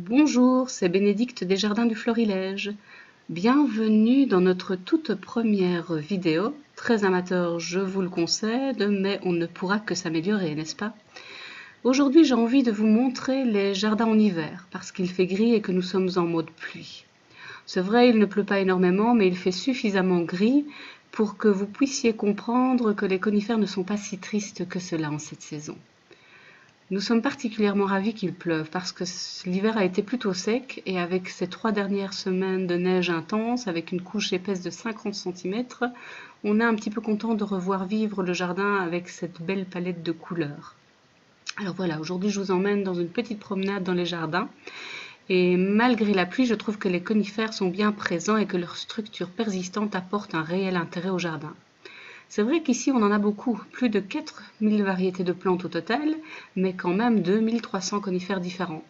Bonjour, c'est Bénédicte des Jardins du Florilège. Bienvenue dans notre toute première vidéo. Très amateur, je vous le concède, mais on ne pourra que s'améliorer, n'est-ce pas? Aujourd'hui, j'ai envie de vous montrer les jardins en hiver, parce qu'il fait gris et que nous sommes en mode pluie. C'est vrai, il ne pleut pas énormément, mais il fait suffisamment gris pour que vous puissiez comprendre que les conifères ne sont pas si tristes que cela en cette saison. Nous sommes particulièrement ravis qu'il pleuve parce que l'hiver a été plutôt sec et avec ces 3 dernières semaines de neige intense, avec une couche épaisse de 50 cm, on est un petit peu content de revoir vivre le jardin avec cette belle palette de couleurs. Alors voilà, aujourd'hui je vous emmène dans une petite promenade dans les jardins et malgré la pluie, je trouve que les conifères sont bien présents et que leur structure persistante apporte un réel intérêt au jardin. C'est vrai qu'ici on en a beaucoup, plus de 4000 variétés de plantes au total, mais quand même 2300 conifères différents.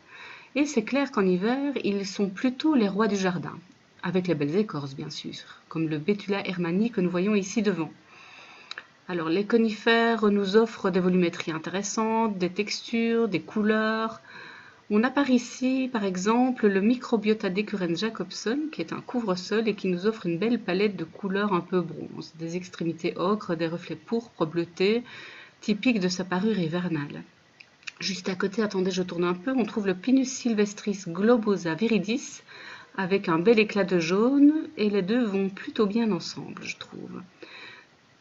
Et c'est clair qu'en hiver, ils sont plutôt les rois du jardin, avec les belles écorces bien sûr, comme le Betula hermanni que nous voyons ici devant. Alors les conifères nous offrent des volumétries intéressantes, des textures, des couleurs. On a par ici, par exemple, le Microbiota decurrens jacobson, qui est un couvre-sol et qui nous offre une belle palette de couleurs un peu bronze, des extrémités ocre, des reflets pourpres, bleutés, typiques de sa parure hivernale. Juste à côté, attendez, je tourne un peu, on trouve le Pinus sylvestris globosa viridis, avec un bel éclat de jaune, et les deux vont plutôt bien ensemble, je trouve.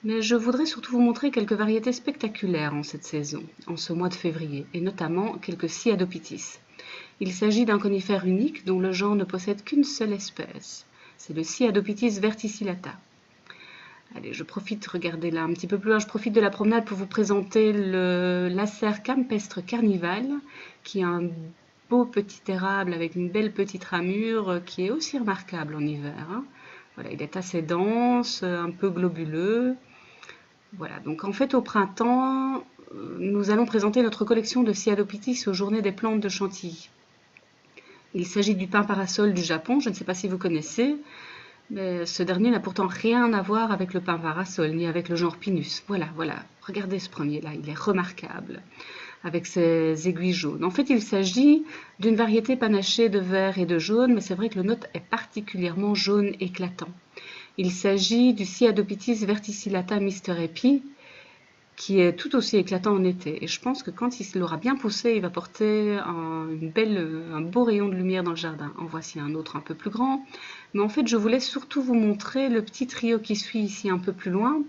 Mais je voudrais surtout vous montrer quelques variétés spectaculaires en cette saison, en ce mois de février, et notamment quelques Cyadopitis. Il s'agit d'un conifère unique dont le genre ne possède qu'une seule espèce. C'est le Cyadopitis verticillata. Allez, je profite, regardez là un petit peu plus loin, je profite de la promenade pour vous présenter le Lacère campestre carnival, qui est un beau petit érable avec une belle petite ramure qui est aussi remarquable en hiver. Voilà, il est assez dense, un peu globuleux. Voilà, donc en fait au printemps, nous allons présenter notre collection de Cyadopitis aux Journées des plantes de Chantilly. Il s'agit du pin parasol du Japon, je ne sais pas si vous connaissez, mais ce dernier n'a pourtant rien à voir avec le pin parasol, ni avec le genre Pinus. Voilà, regardez ce premier-là, il est remarquable, avec ses aiguilles jaunes. En fait, il s'agit d'une variété panachée de vert et de jaune, mais c'est vrai que le nôtre est particulièrement jaune éclatant. Il s'agit du Cyadopitis verticillata Mr. Epi, qui est tout aussi éclatant en été. Et je pense que quand il aura bien poussé, il va porter un beau rayon de lumière dans le jardin. En voici un autre un peu plus grand. Mais en fait, je voulais surtout vous montrer le petit trio qui suit ici un peu plus loin,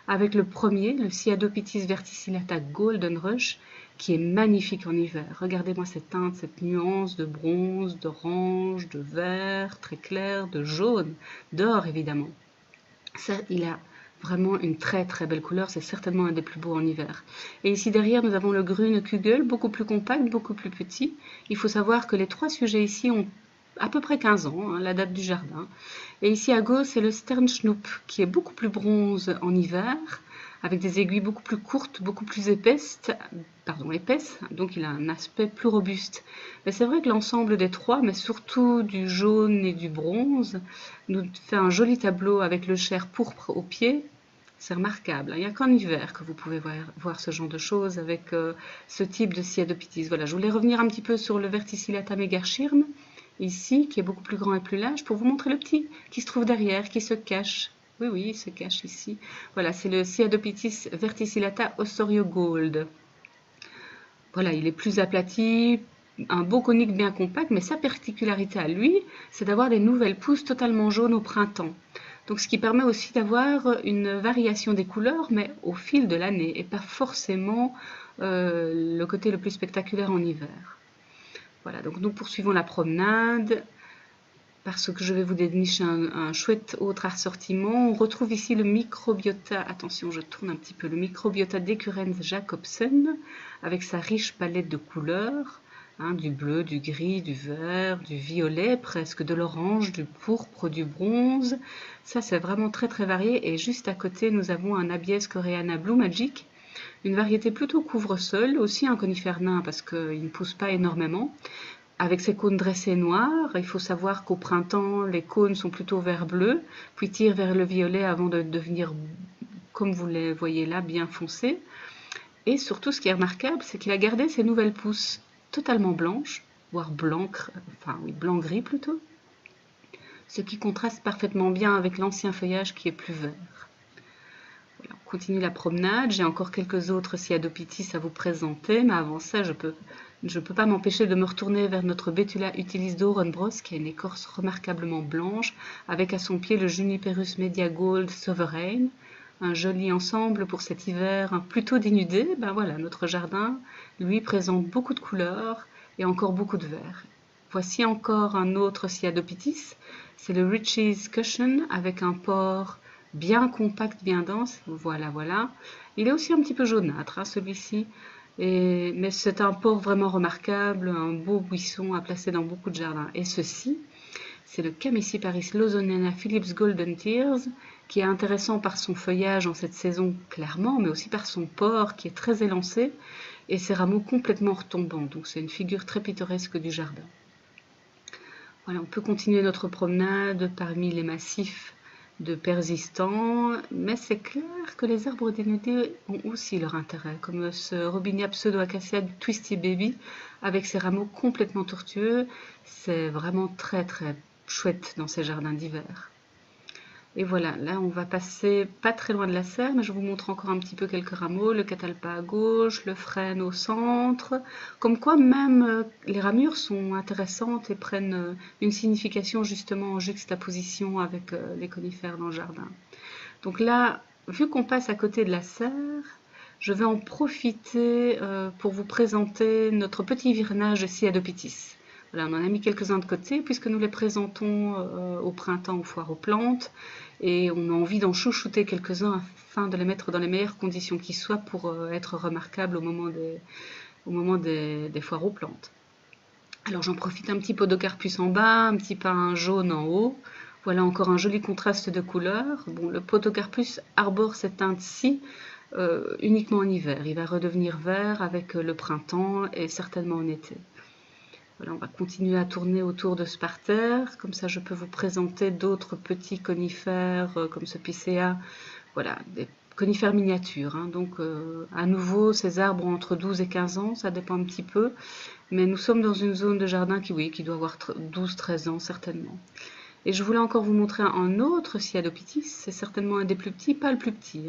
avec le premier, le Cyadopitis verticillata Golden Rush, qui est magnifique en hiver. Regardez-moi cette teinte, cette nuance de bronze, d'orange, de vert, très clair, de jaune, d'or évidemment. Ça, il a vraiment une très très belle couleur, c'est certainement un des plus beaux en hiver. Et ici derrière, nous avons le Grüne Kugel, beaucoup plus compact, beaucoup plus petit. Il faut savoir que les trois sujets ici ont à peu près 15 ans, la date du jardin. Et ici à gauche, c'est le Sternschnupp, qui est beaucoup plus bronze en hiver, avec des aiguilles beaucoup plus courtes, beaucoup plus épaisses, donc il a un aspect plus robuste. Mais c'est vrai que l'ensemble des trois, mais surtout du jaune et du bronze, nous fait un joli tableau avec le chair pourpre au pied. C'est remarquable. Il n'y a qu'en hiver que vous pouvez voir ce genre de choses avec ce type de Cyadopitis. Voilà, je voulais revenir un petit peu sur le Verticillata megaschirm, ici, qui est beaucoup plus grand et plus large, pour vous montrer le petit qui se trouve derrière, qui se cache. Oui, oui, il se cache ici. Voilà, c'est le Cyadopitis verticillata Ossorio Gold. Voilà, il est plus aplati, un beau conique bien compact, mais sa particularité à lui, c'est d'avoir des nouvelles pousses totalement jaunes au printemps. Donc ce qui permet aussi d'avoir une variation des couleurs, mais au fil de l'année, et pas forcément le côté le plus spectaculaire en hiver. Voilà, donc nous poursuivons la promenade, parce que je vais vous dénicher un chouette autre assortiment. On retrouve ici le Microbiota, attention je tourne un petit peu, le Microbiota decurrens jacobson, avec sa riche palette de couleurs, du bleu, du gris, du vert, du violet, presque de l'orange, du pourpre, du bronze. Ça c'est vraiment très très varié. Et juste à côté nous avons un Abies coreana Blue Magic, une variété plutôt couvre-sol, aussi un conifère nain parce qu'il ne pousse pas énormément, avec ses cônes dressés noirs. Il faut savoir qu'au printemps, les cônes sont plutôt vert-bleu, puis tirent vers le violet avant de devenir, comme vous les voyez là, bien foncés. Et surtout, ce qui est remarquable, c'est qu'il a gardé ses nouvelles pousses totalement blanches, voire blanc, enfin oui, blanc-gris plutôt, ce qui contraste parfaitement bien avec l'ancien feuillage qui est plus vert. Voilà, on continue la promenade, j'ai encore quelques autres Cyadopitis à vous présenter, mais avant ça, je peux pas m'empêcher de me retourner vers notre Betula utilis d'Orenbros, qui a une écorce remarquablement blanche, avec à son pied le Juniperus media gold sovereign, un joli ensemble pour cet hiver plutôt dénudé. Ben voilà, notre jardin, lui, présente beaucoup de couleurs et encore beaucoup de vert. Voici encore un autre Cyadopitis, c'est le Richie's Cushion avec un port bien compact, bien dense. Voilà, voilà. Il est aussi un petit peu jaunâtre, celui-ci. Mais c'est un port vraiment remarquable, un beau buisson à placer dans beaucoup de jardins. Et ceci, c'est le Chamaecyparis lawsoniana Phillips Golden Tears, qui est intéressant par son feuillage en cette saison clairement, mais aussi par son port qui est très élancé et ses rameaux complètement retombants. Donc c'est une figure très pittoresque du jardin. Voilà, on peut continuer notre promenade parmi les massifs de persistants, mais c'est clair que les arbres dénudés ont aussi leur intérêt, comme ce Robinia pseudo-acacia Twisty Baby avec ses rameaux complètement tortueux. C'est vraiment très très chouette dans ces jardins d'hiver. Et voilà, là on va passer pas très loin de la serre, mais je vous montre encore un petit peu quelques rameaux, le catalpa à gauche, le frêne au centre, comme quoi même les ramures sont intéressantes et prennent une signification justement en juxtaposition avec les conifères dans le jardin. Donc là, vu qu'on passe à côté de la serre, je vais en profiter pour vous présenter notre petit hivernage Cyadopitis. Voilà, on en a mis quelques-uns de côté puisque nous les présentons au printemps aux foires aux plantes et on a envie d'en chouchouter quelques-uns afin de les mettre dans les meilleures conditions qui soient pour être remarquables au moment des foires aux plantes. Alors j'en profite un petit podocarpus en bas, un petit pin jaune en haut. Voilà encore un joli contraste de couleurs. Bon, le podocarpus arbore cette teinte-ci uniquement en hiver. Il va redevenir vert avec le printemps et certainement en été. Voilà, on va continuer à tourner autour de ce parterre, comme ça je peux vous présenter d'autres petits conifères comme ce Picea, voilà, des conifères miniatures. Donc à nouveau, ces arbres ont entre 12 et 15 ans, ça dépend un petit peu, mais nous sommes dans une zone de jardin qui doit avoir 12-13 ans certainement. Et je voulais encore vous montrer un autre Cyadopitis, c'est certainement un des plus petits, pas le plus petit,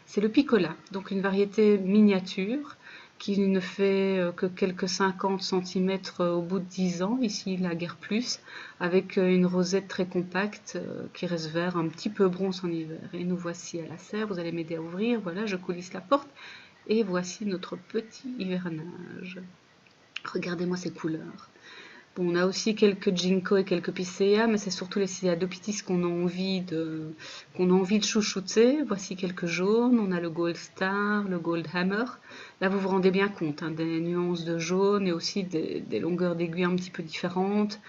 c'est le Piccola, donc une variété miniature, qui ne fait que quelques 50 cm au bout de 10 ans, ici il a guère plus, avec une rosette très compacte qui reste vert, un petit peu bronze en hiver. Et nous voici à la serre, vous allez m'aider à ouvrir, voilà, je coulisse la porte, et voici notre petit hivernage. Regardez-moi ces couleurs. Bon, on a aussi quelques ginkgo et quelques picea, mais c'est surtout les Cyadopitis qu'on a envie de chouchouter. Voici quelques jaunes. On a le Gold Star, le Gold Hammer. Là, vous vous rendez bien compte des nuances de jaune et aussi des longueurs d'aiguille un petit peu différentes.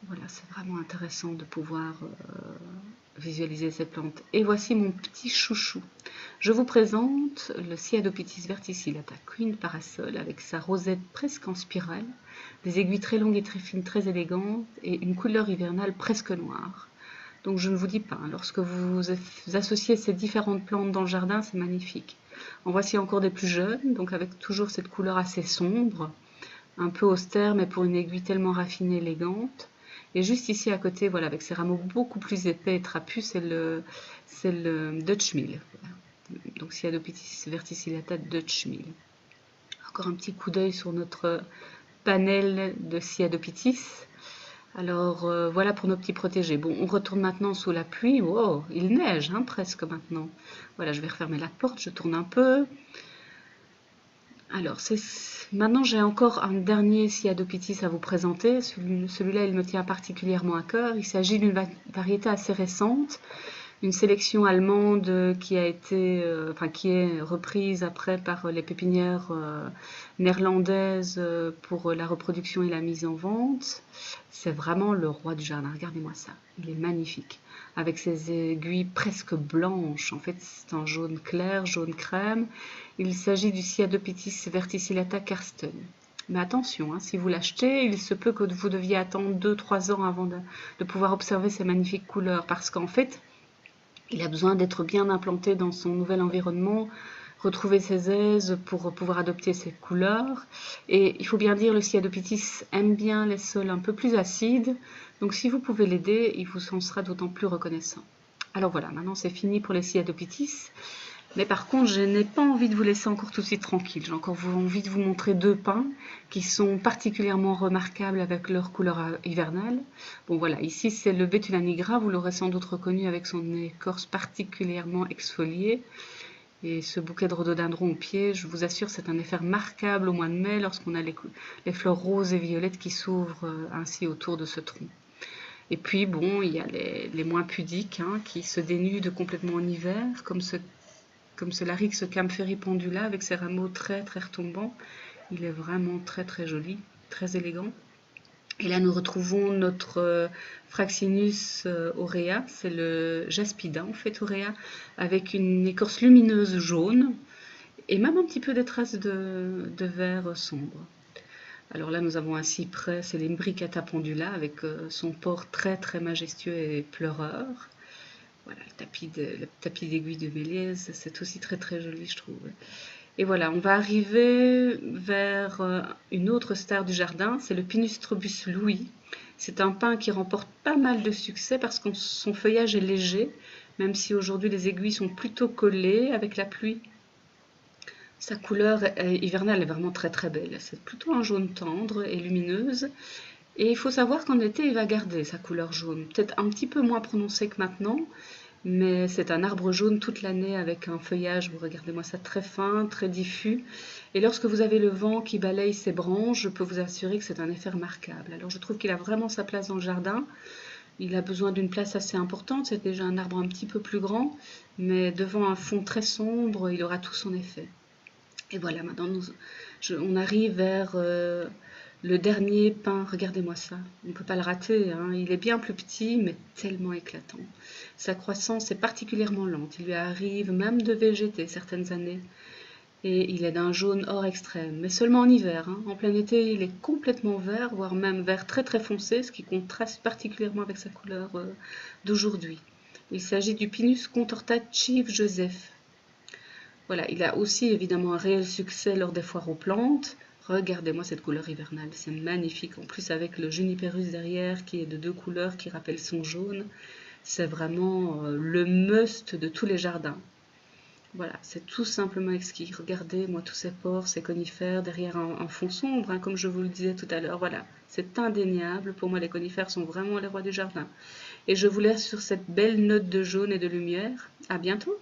Voilà, c'est vraiment intéressant de pouvoir visualiser cette plante. Et voici mon petit chouchou. Je vous présente le Cyadopitis verticillata Queen Parasol avec sa rosette presque en spirale, des aiguilles très longues et très fines, très élégantes et une couleur hivernale presque noire. Donc je ne vous dis pas, lorsque vous associez ces différentes plantes dans le jardin, c'est magnifique. En voici encore des plus jeunes, donc avec toujours cette couleur assez sombre, un peu austère, mais pour une aiguille tellement raffinée, élégante. Et juste ici à côté, voilà, avec ses rameaux beaucoup plus épais et trapus, c'est le Dutch Mill. Voilà. Donc Cyadopitis verticillata Dutch Mill. Encore un petit coup d'œil sur notre panel de Cyadopitis. Alors voilà pour nos petits protégés. Bon, on retourne maintenant sous la pluie. Wow, il neige presque maintenant. Voilà, je vais refermer la porte, je tourne un peu. Alors, maintenant j'ai encore un dernier Cyadopitis à vous présenter. Celui-là, il me tient particulièrement à cœur. Il s'agit d'une variété assez récente, une sélection allemande qui qui est reprise après par les pépinières néerlandaises pour la reproduction et la mise en vente. C'est vraiment le roi du jardin. Regardez-moi ça, il est magnifique. Avec ses aiguilles presque blanches. En fait, c'est un jaune clair, jaune crème. Il s'agit du Cyadopitis verticillata Karsten. Mais attention, si vous l'achetez, il se peut que vous deviez attendre 2-3 ans avant de pouvoir observer ces magnifiques couleurs. Parce qu'en fait, il a besoin d'être bien implanté dans son nouvel environnement retrouver ses aises pour pouvoir adopter ses couleurs. Et il faut bien dire, le Sciadopitys aime bien les sols un peu plus acides. Donc si vous pouvez l'aider, il vous en sera d'autant plus reconnaissant. Alors voilà, maintenant c'est fini pour les Sciadopitys. Mais par contre, je n'ai pas envie de vous laisser encore tout de suite tranquille. J'ai encore envie de vous montrer deux pins qui sont particulièrement remarquables avec leur couleur hivernale. Bon voilà, ici c'est le Betula nigra, vous l'aurez sans doute reconnu avec son écorce particulièrement exfoliée. Et ce bouquet de rhododendron au pied, je vous assure, c'est un effet remarquable au mois de mai lorsqu'on a les fleurs roses et violettes qui s'ouvrent ainsi autour de ce tronc. Et puis bon, il y a les moins pudiques qui se dénudent complètement en hiver, comme ce Larix Campheri pendula avec ses rameaux très très retombants. Il est vraiment très très joli, très élégant. Et là nous retrouvons notre Fraxinus aurea, c'est le Jaspida en fait aurea, avec une écorce lumineuse jaune et même un petit peu des traces de vert sombre. Alors là nous avons un cyprès, c'est l'Imbricata pendula avec son port très très majestueux et pleureur. Voilà, le tapis d'aiguille de Méliès, c'est aussi très très joli, je trouve. Et voilà, on va arriver vers une autre star du jardin, c'est le Pinus strobus louis. C'est un pin qui remporte pas mal de succès parce que son feuillage est léger, même si aujourd'hui les aiguilles sont plutôt collées avec la pluie. Sa couleur hivernale est vraiment très très belle. C'est plutôt un jaune tendre et lumineuse. Et il faut savoir qu'en été, il va garder sa couleur jaune. Peut-être un petit peu moins prononcée que maintenant, mais c'est un arbre jaune toute l'année avec un feuillage, vous regardez-moi ça, très fin, très diffus. Et lorsque vous avez le vent qui balaye ses branches, je peux vous assurer que c'est un effet remarquable. Alors je trouve qu'il a vraiment sa place dans le jardin. Il a besoin d'une place assez importante, c'est déjà un arbre un petit peu plus grand, mais devant un fond très sombre, il aura tout son effet. Et voilà, maintenant on arrive vers le dernier pin. Regardez-moi ça, on ne peut pas le rater, il est bien plus petit mais tellement éclatant. Sa croissance est particulièrement lente, il lui arrive même de végéter certaines années. Et il est d'un jaune or extrême, mais seulement en hiver. En plein été, il est complètement vert, voire même vert très très foncé, ce qui contraste particulièrement avec sa couleur d'aujourd'hui. Il s'agit du Pinus contorta Chief Joseph. Voilà, il a aussi évidemment un réel succès lors des foires aux plantes. Regardez-moi cette couleur hivernale, c'est magnifique. En plus avec le Juniperus derrière qui est de deux couleurs qui rappellent son jaune. C'est vraiment le must de tous les jardins. Voilà, c'est tout simplement exquis. Regardez-moi tous ces pores, ces conifères derrière un fond sombre, comme je vous le disais tout à l'heure. Voilà, c'est indéniable. Pour moi, les conifères sont vraiment les rois du jardin. Et je vous laisse sur cette belle note de jaune et de lumière. À bientôt!